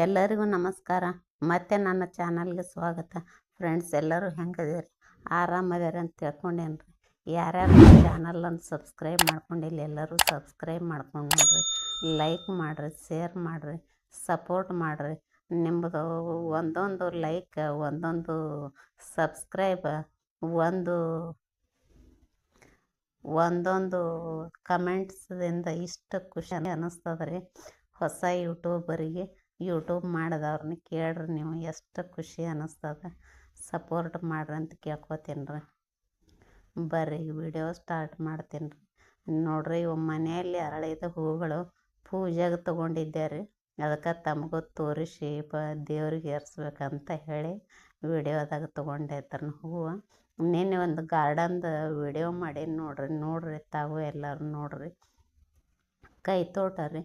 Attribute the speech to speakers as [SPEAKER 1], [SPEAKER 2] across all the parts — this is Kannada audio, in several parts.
[SPEAKER 1] ಎಲ್ಲರಿಗೂ ನಮಸ್ಕಾರ. ಮತ್ತೆ ನನ್ನ ಚಾನಲ್ಗೆ ಸ್ವಾಗತ. ಫ್ರೆಂಡ್ಸ್, ಎಲ್ಲರೂ ಹೆಂಗದಿರಿ? ಆರಾಮದಿರಿ ಅಂತ ತಿಳ್ಕೊಂಡೇನ್ರಿ. ಯಾರ್ಯಾರು ಚಾನಲನ್ನು ಸಬ್ಸ್ಕ್ರೈಬ್ ಮಾಡ್ಕೊಂಡಿಲ್ಲ ಎಲ್ಲರೂ ಸಬ್ಸ್ಕ್ರೈಬ್ ಮಾಡ್ಕೊಂಡು ನೋಡ್ರಿ, ಲೈಕ್ ಮಾಡಿರಿ, ಶೇರ್ ಮಾಡಿರಿ, ಸಪೋರ್ಟ್ ಮಾಡಿರಿ. ನಿಮ್ಮದು ಒಂದೊಂದು ಲೈಕ್, ಒಂದೊಂದು ಸಬ್ಸ್ಕ್ರೈಬ್, ಒಂದೊಂದು ಕಮೆಂಟ್ಸ್ದಿಂದ ಇಷ್ಟು ಖುಷಿ ಅನ್ನಿಸ್ತದ್ರಿ. ಹೊಸ ಯೂಟ್ಯೂಬರಿಗೆ ಯೂಟ್ಯೂಬ್ ಮಾಡಿದವ್ರನ್ನ ಕೇಳ್ರಿ, ನೀವು ಎಷ್ಟು ಖುಷಿ ಅನ್ನಿಸ್ತದ. ಸಪೋರ್ಟ್ ಮಾಡ್ರಿ ಅಂತ ಕೇಳ್ಕೊತೀನಿ ರೀ. ಬರ್ರಿ ವಿಡಿಯೋ ಸ್ಟಾರ್ಟ್ ಮಾಡ್ತೀನಿ ರೀ. ನೋಡ್ರಿ, ಇವು ಮನೆಯಲ್ಲಿ ಅರಳಿದ ಹೂಗಳು ಪೂಜೆಗೆ ತೊಗೊಂಡಿದ್ದೆ ರೀ. ಅದಕ್ಕೆ ತಮಗೂ ತೋರಿಸಿ ದೇವ್ರಿಗೆ ಏರಿಸ್ಬೇಕಂತ ಹೇಳಿ ವಿಡಿಯೋದಾಗ ತೊಗೊಂಡೆ ತನ್ನ ಹೂವು. ನಿನ್ನೆ ಒಂದು ಗಾರ್ಡನ್ದು ವಿಡಿಯೋ ಮಾಡೀನಿ ನೋಡ್ರಿ ತಾವು ಎಲ್ಲರೂ ನೋಡ್ರಿ. ಕೈ ತೋಟ ರೀ.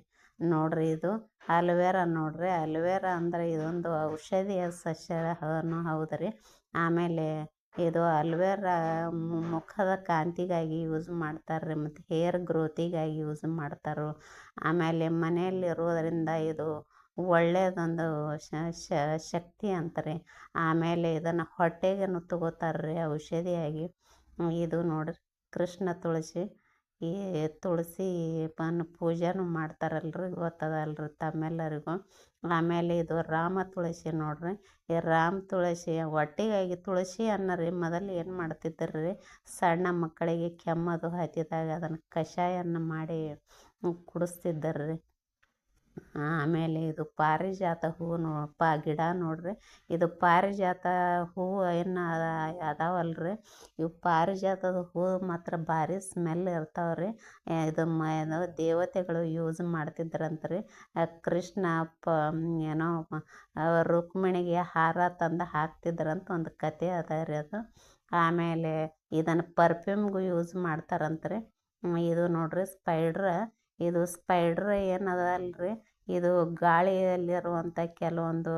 [SPEAKER 1] ನೋಡ್ರಿ, ಇದು ಅಲೋವೆರಾ ನೋಡ್ರಿ. ಅಲೋವೆರಾ ಅಂದರೆ ಇದೊಂದು ಔಷಧಿಯ ಸಸ್ಯ ಹೌದು ರೀ. ಆಮೇಲೆ ಇದು ಅಲೋವೆರಾ ಮುಖದ ಕಾಂತಿಗಾಗಿ ಯೂಸ್ ಮಾಡ್ತಾರೆ ರೀ, ಮತ್ತು ಹೇರ್ ಗ್ರೋತಿಗಾಗಿ ಯೂಸ್ ಮಾಡ್ತಾರೆ. ಆಮೇಲೆ ಮನೆಯಲ್ಲಿರೋದರಿಂದ ಇದು ಒಳ್ಳೆಯದೊಂದು ಶಕ್ತಿ ಅಂತಾರೆ. ಆಮೇಲೆ ಇದನ್ನು ಹೊಟ್ಟೆಗೂ ತಗೋತಾರೆ ರೀ ಔಷಧಿಯಾಗಿ. ಇದು ನೋಡ್ರಿ, ಕೃಷ್ಣ ತುಳಸಿ. ಈ ತುಳಸಿ ಪೂಜೆನೂ ಮಾಡ್ತಾರಲ್ರಿ, ಗೊತ್ತದಲ್ರಿ ತಮ್ಮೆಲ್ಲರಿಗೂ. ಆಮೇಲೆ ಇದು ರಾಮ ತುಳಸಿ ನೋಡ್ರಿ. ಈ ರಾಮ ತುಳಸಿ ಹೊಟ್ಟೆಗಾಗಿ ತುಳಸಿ ಅನ್ನ ರೀ. ಮೊದಲು ಏನು ಮಾಡ್ತಿದ್ದರು, ಸಣ್ಣ ಮಕ್ಕಳಿಗೆ ಕೆಮ್ಮದು ಹತ್ತಿದಾಗ ಅದನ್ನು ಕಷಾಯನ ಮಾಡಿ ಕುಡಿಸ್ತಿದ್ದರ್ರಿ. ಆಮೇಲೆ ಇದು ಪಾರಿಜಾತ ಹೂವು ಗಿಡ ನೋಡ್ರಿ. ಇದು ಪಾರಿಜಾತ ಹೂವು ಏನು ಅದಾವಲ್ರಿ, ಇವು ಪಾರಿಜಾತದ ಹೂವು ಮಾತ್ರ ಭಾರಿ ಸ್ಮೆಲ್ ಇರ್ತಾವ್ರಿ. ಇದು ದೇವತೆಗಳು ಯೂಸ್ ಮಾಡ್ತಿದ್ರಂತ್ರಿ. ಕೃಷ್ಣ ಏನೋ ರುಕ್ಮಿಣಿಗೆ ಹಾರ ತಂದು ಹಾಕ್ತಿದ್ರಂತ ಒಂದು ಕತೆ ಅದ ರೀ ಅದು. ಆಮೇಲೆ ಇದನ್ನು ಪರ್ಫ್ಯೂಮ್ಗೂ ಯೂಸ್ ಮಾಡ್ತಾರಂತ್ರಿ. ಇದು ನೋಡ್ರಿ ಸ್ಪೈಡ್ರ. ಇದು ಸ್ಪೈಡ್ರ್ ಏನದಲ್ರಿ, ಇದು ಗಾಳಿಯಲ್ಲಿರುವಂಥ ಕೆಲವೊಂದು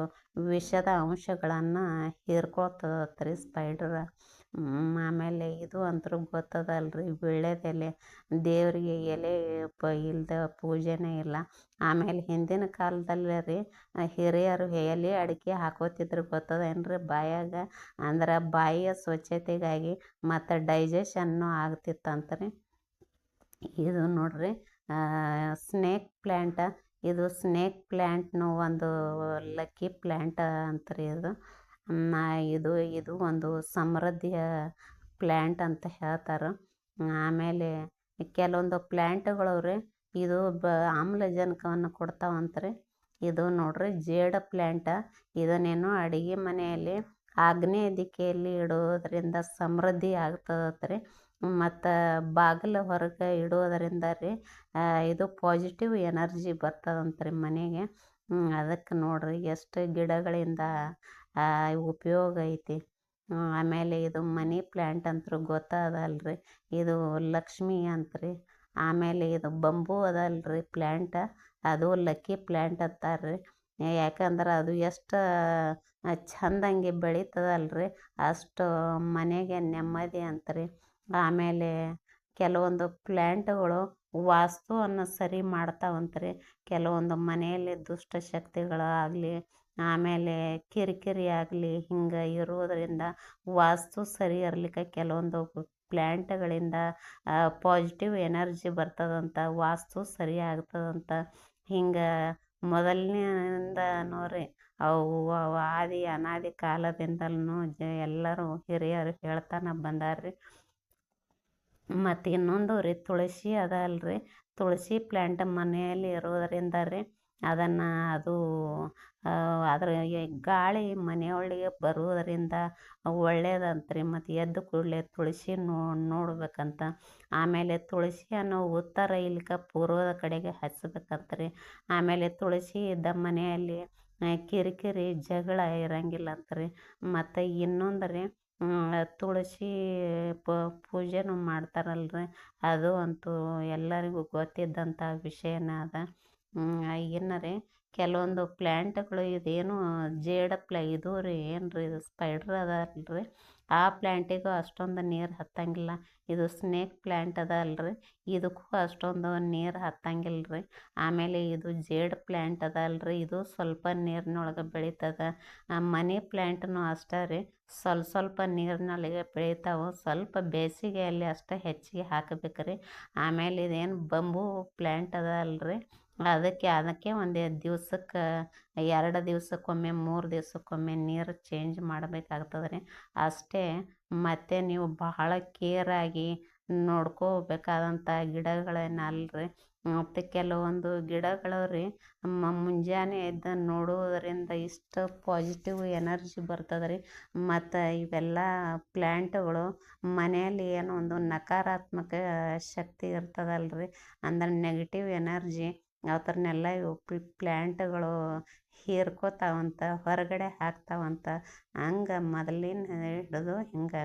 [SPEAKER 1] ವಿಷದ ಅಂಶಗಳನ್ನು ಹೀರ್ಕೊಳ್ತದತ್ರಿ ಸ್ಪೈಡ್ರ. ಆಮೇಲೆ ಇದು ಅಂತೂ ಗೊತ್ತದಲ್ರಿ, ವೀಳ್ಯದೆಲೆ. ದೇವರಿಗೆ ಎಲೆ ಇಲ್ಲದ ಪೂಜೆನೇ ಇಲ್ಲ. ಆಮೇಲೆ ಹಿಂದಿನ ಕಾಲದಲ್ಲಿ ರೀ ಹಿರಿಯರು ಎಲೆ ಅಡಿಕೆ ಹಾಕೋತಿದ್ರು, ಗೊತ್ತದೇನ್ರಿ ಬಾಯಾಗ. ಅಂದ್ರೆ ಬಾಯಿಯ ಸ್ವಚ್ಛತೆಗಾಗಿ ಮತ್ತು ಡೈಜೆಷನ್ನು ಆಗ್ತಿತ್ತಂತ್ರಿ. ಇದು ನೋಡ್ರಿ ಸ್ನೇಕ್ ಪ್ಲ್ಯಾಂಟ. ಇದು ಸ್ನೇಕ್ ಪ್ಲ್ಯಾಂಟ್ನು ಒಂದು ಲಕ್ಕಿ ಪ್ಲ್ಯಾಂಟ್ ಅಂತ್ರಿ ಇದು. ಇದು ಒಂದು ಸಮೃದ್ಧಿಯ ಪ್ಲ್ಯಾಂಟ್ ಅಂತ ಹೇಳ್ತಾರೆ. ಆಮೇಲೆ ಕೆಲವೊಂದು ಪ್ಲ್ಯಾಂಟ್ಗಳು ರೀ, ಇದು ಆಮ್ಲಜನಕವನ್ನು ಕೊಡ್ತಾವಂತ್ರಿ. ಇದು ನೋಡ್ರಿ ಜೇಡ ಪ್ಲ್ಯಾಂಟ. ಇದನ್ನೇನು ಅಡುಗೆ ಮನೆಯಲ್ಲಿ ಆಗ್ನೇಯ ದಿಕ್ಕೆಯಲ್ಲಿ ಇಡೋದರಿಂದ ಸಮೃದ್ಧಿ ಆಗ್ತದತ್ರಿ. ಮತ್ತು ಬಾಗಿಲು ಹೊರಗೆ ಇಡೋದರಿಂದ ರೀ ಇದು ಪಾಸಿಟಿವ್ ಎನರ್ಜಿ ಬರ್ತದಂತ್ರಿ ಮನೆಗೆ. ಅದಕ್ಕೆ ನೋಡ್ರಿ ಎಷ್ಟು ಗಿಡಗಳಿಂದ ಉಪಯೋಗ ಐತಿ. ಆಮೇಲೆ ಇದು ಮನಿ ಪ್ಲ್ಯಾಂಟ್ ಅಂತೂ ಗೊತ್ತದಲ್ರಿ, ಇದು ಲಕ್ಷ್ಮಿ ಅಂತ್ರಿ. ಆಮೇಲೆ ಇದು ಬಂಬೂ ಅದಲ್ರಿ ಪ್ಲ್ಯಾಂಟ, ಅದು ಲಕ್ಕಿ ಪ್ಲ್ಯಾಂಟ್ ಅಂತಾರೆ ರೀ. ಯಾಕಂದ್ರೆ ಅದು ಎಷ್ಟು ಚಂದಂಗೆ ಬೆಳೀತದಲ್ರಿ, ಅಷ್ಟು ಮನೆಗೆ ನೆಮ್ಮದಿ ಅಂತ್ರಿ. ಆಮೇಲೆ ಕೆಲವೊಂದು ಪ್ಲ್ಯಾಂಟ್ಗಳು ವಾಸ್ತುವನ್ನು ಸರಿ ಮಾಡ್ತಾವಂತ್ರಿ. ಕೆಲವೊಂದು ಮನೆಯಲ್ಲಿ ದುಷ್ಟಶಕ್ತಿಗಳು ಆಗಲಿ, ಆಮೇಲೆ ಕಿರಿಕಿರಿ ಆಗಲಿ, ಹಿಂಗೆ ಇರೋದರಿಂದ ವಾಸ್ತು ಸರಿ ಇರ್ಲಿಕ್ಕೆ ಕೆಲವೊಂದು ಪ್ಲ್ಯಾಂಟ್ಗಳಿಂದ ಪಾಸಿಟಿವ್ ಎನರ್ಜಿ ಬರ್ತದಂತ, ವಾಸ್ತು ಸರಿ ಆಗ್ತದಂತ. ಹಿಂಗೆ ಮೊದಲಿನಿಂದನೂ ರೀ ಅವು ಅನಾದಿ ಕಾಲದಿಂದಲೂ ಎಲ್ಲರೂ ಹಿರಿಯರು ಹೇಳ್ತಾನೆ ಬಂದಾರ್ರಿ. ಮತ್ತು ಇನ್ನೊಂದು ರೀ ತುಳಸಿ ಅದಲ್ರಿ. ತುಳಸಿ ಪ್ಲ್ಯಾಂಟ್ ಮನೆಯಲ್ಲಿ ಇರೋದರಿಂದ ರೀ ಅದು ಅದ್ರ ಗಾಳಿ ಮನೆಯೊಳಗೆ ಬರುವುದರಿಂದ ಒಳ್ಳೆಯದಂತ್ರಿ. ಮತ್ತು ಎದ್ದು ಕೂಡಲೇ ತುಳಸಿ ನೋಡ್ಬೇಕಂತ. ಆಮೇಲೆ ತುಳಸಿಯನ್ನು ಉತ್ತರ ಇಲ್ಲಿಕ ಪೂರ್ವದ ಕಡೆಗೆ ಹಚ್ಚಬೇಕಂತ್ರಿ. ಆಮೇಲೆ ತುಳಸಿ ಇದ್ದ ಮನೆಯಲ್ಲಿ ಕಿರಿಕಿರಿ ಜಗಳ ಇರಂಗಿಲ್ಲಂತ್ರಿ. ಮತ್ತು ಇನ್ನೊಂದು ರೀ ತುಳಸಿ ಪೂಜೆನೂ ಮಾಡ್ತಾರಲ್ರಿ, ಅದು ಅಂತೂ ಎಲ್ಲರಿಗೂ ಗೊತ್ತಿದ್ದಂಥ ವಿಷಯನೇ ಅದ. ಇನ್ನು ರೀ ಕೆಲವೊಂದು ಪ್ಲ್ಯಾಂಟ್ಗಳು ಇದೇನು ಇದು ರೀ ಏನು ರೀ ಇದು ಸ್ಪೈಡ್ರ್ ಅದ ಅಲ್ರಿ ಆ ಪ್ಲ್ಯಾಂಟಿಗೂ ಅಷ್ಟೊಂದು ನೀರು ಹತ್ತಂಗಿಲ್ಲ. ಇದು ಸ್ನೇಕ್ ಪ್ಲ್ಯಾಂಟ್ ಅದ ಅಲ್ರಿ ಇದಕ್ಕೂ ಅಷ್ಟೊಂದು ನೀರು ಹತ್ತಂಗಿಲ್ಲ ರೀ. ಆಮೇಲೆ ಇದು ಜೇಡ್ ಪ್ಲ್ಯಾಂಟ್ ಅದ ಅಲ್ರಿ ಇದು ಸ್ವಲ್ಪ ನೀರಿನೊಳಗೆ ಬೆಳೀತದ. ಮನಿ ಪ್ಲ್ಯಾಂಟ್ನು ಅಷ್ಟೇ ರೀ, ಸ್ವಲ್ಪ ನೀರಿನೊಳಗೆ ಬೆಳಿತಾವೆ. ಸ್ವಲ್ಪ ಬೇಸಿಗೆಯಲ್ಲಿ ಅಷ್ಟೇ ಹೆಚ್ಚಿಗೆ ಹಾಕಬೇಕು ರೀ. ಆಮೇಲೆ ಇದೇನು ಬಂಬೂ ಪ್ಲ್ಯಾಂಟ್ ಅದ ಅಲ್ರಿ ಅದಕ್ಕೆ ಒಂದು ದಿವ್ಸಕ್ಕೆ 2 ದಿವ್ಸಕ್ಕೊಮ್ಮೆ 3 ದಿವ್ಸಕ್ಕೊಮ್ಮೆ ನೀರು ಚೇಂಜ್ ಮಾಡಬೇಕಾಗ್ತದೆ ರೀ ಅಷ್ಟೇ. ಮತ್ತು ನೀವು ಬಹಳ ಕೇರಾಗಿ ನೋಡ್ಕೋಬೇಕಾದಂಥ ಗಿಡಗಳೇನಲ್ರಿ. ಮತ್ತು ಕೆಲವೊಂದು ಗಿಡಗಳು ರೀ ಮುಂಜಾನೆ ಎದ್ದು ನೋಡುವುದರಿಂದ ಇಷ್ಟು ಪಾಸಿಟಿವ್ ಎನರ್ಜಿ ಬರ್ತದೆ ರೀ. ಮತ್ತು ಇವೆಲ್ಲ ಪ್ಲ್ಯಾಂಟ್ಗಳು ಮನೆಯಲ್ಲಿ ಏನೋ ಒಂದು ನಕಾರಾತ್ಮಕ ಶಕ್ತಿ ಇರ್ತದಲ್ರಿ, ಅಂದ್ರೆ ನೆಗೆಟಿವ್ ಎನರ್ಜಿ ಅವತ್ರನ್ನೆಲ್ಲ ಇವು ಪ್ಲ್ಯಾಂಟ್ಗಳು ಹೀರ್ಕೋತಾವಂತ, ಹೊರಗಡೆ ಹಾಕ್ತಾವಂತ. ಹಂಗೆ ಮೊದಲಿನ ಹಿಡಿದು ಹಿಂಗೆ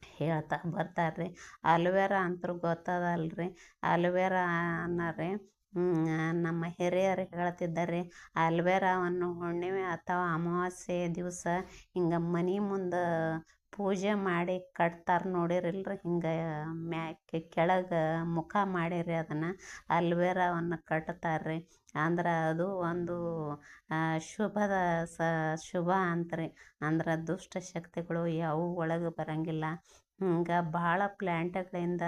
[SPEAKER 1] ಹೇಳ್ತಾ ಬರ್ತಾರೆ ರೀ. ಅಲೋವೆರಾ ಅಂತೂ ಗೊತ್ತದಲ್ರಿ. ಅಲೋವೆರಾನ ರೀ ನಮ್ಮ ಹಿರಿಯರು ಹೇಳ್ತಿದ್ದಾರೆ ಅಲೋವೆರಾವನ್ನು ಹುಣ್ಣಿಮೆ ಅಥವಾ ಅಮಾವಾಸ್ಯೆ ದಿವಸ ಹಿಂಗೆ ಮನೆ ಮುಂದೆ ಪೂಜೆ ಮಾಡಿ ಕಟ್ತಾರೆ ನೋಡಿರಿಲ್ರಿ. ಹಿಂಗೆ ಕೆಳಗೆ ಮುಖ ಮಾಡಿರಿ ಅದನ್ನು ಅಲೋವೆರಾವನ್ನು ಕಟ್ತಾರೆ ರೀ. ಅಂದ್ರೆ ಅದು ಒಂದು ಶುಭ ಅಂತ್ರಿ. ಅಂದ್ರೆ ದುಷ್ಟ ಶಕ್ತಿಗಳು ಯಾವುವು ಒಳಗೆ ಬರಂಗಿಲ್ಲ. ಹಿಂಗೆ ಭಾಳ ಪ್ಲ್ಯಾಂಟ್ಗಳಿಂದ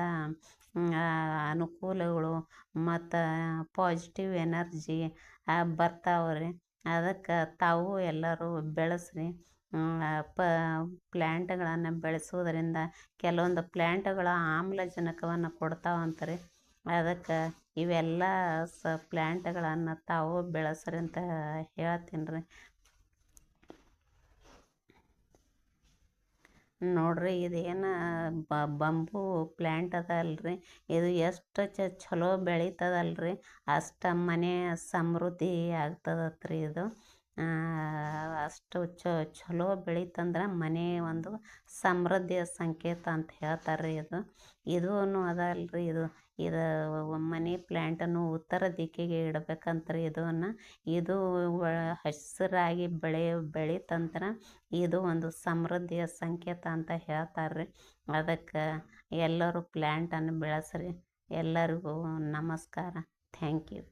[SPEAKER 1] ಅನುಕೂಲಗಳು ಮತ್ತು ಪಾಸಿಟಿವ್ ಎನರ್ಜಿ ಬರ್ತಾವೆ ರೀ. ಅದಕ್ಕೆ ತಾವು ಎಲ್ಲರೂ ಬೆಳೆಸ್ರಿ. ಪ್ಲ್ಯಾಂಟ್ಗಳನ್ನು ಬೆಳೆಸೋದ್ರಿಂದ ಕೆಲವೊಂದು ಪ್ಲ್ಯಾಂಟ್ಗಳು ಆಮ್ಲಜನಕವನ್ನು ಕೊಡ್ತಾವಂತ ರೀ. ಅದಕ್ಕೆ ಇವೆಲ್ಲ ಪ್ಲ್ಯಾಂಟ್ಗಳನ್ನು ತಾವು ಬೆಳೆಸ್ರಿ ಅಂತ ಹೇಳ್ತೀನಿ ರೀ. ನೋಡ್ರಿ ಇದೇನು ಬಂಬೂ ಪ್ಲ್ಯಾಂಟ್ ಅದ ಅಲ್ರಿ ಇದು ಎಷ್ಟು ಚಲೋ ಬೆಳೀತದಲ್ರಿ ಅಷ್ಟು ಮನೆ ಸಮೃದ್ಧಿ ಆಗ್ತದತ್ರಿ. ಇದು ಅಷ್ಟು ಚಲೋ ಬೆಳೀತಂದ್ರೆ ಮನೆ ಒಂದು ಸಮೃದ್ಧಿಯ ಸಂಕೇತ ಅಂತ ಹೇಳ್ತಾರೆ ರೀ. ಇದೂ ಅದ ಅಲ್ರಿ ಇದು ಮನಿ ಪ್ಲ್ಯಾಂಟನ್ನು ಉತ್ತರ ದಿಕ್ಕಿಗೆ ಇಡಬೇಕಂತ್ರಿ. ಇದು ಹಸಿರಾಗಿ ಬೆಳೀತಂದ್ರೆ ಇದು ಒಂದು ಸಮೃದ್ಧಿಯ ಸಂಕೇತ ಅಂತ ಹೇಳ್ತಾರೆ ರೀ. ಅದಕ್ಕೆ ಎಲ್ಲರೂ ಪ್ಲ್ಯಾಂಟನ್ನು ಬೆಳೆಸ್ರಿ. ಎಲ್ಲರಿಗೂ ನಮಸ್ಕಾರ. Thank you.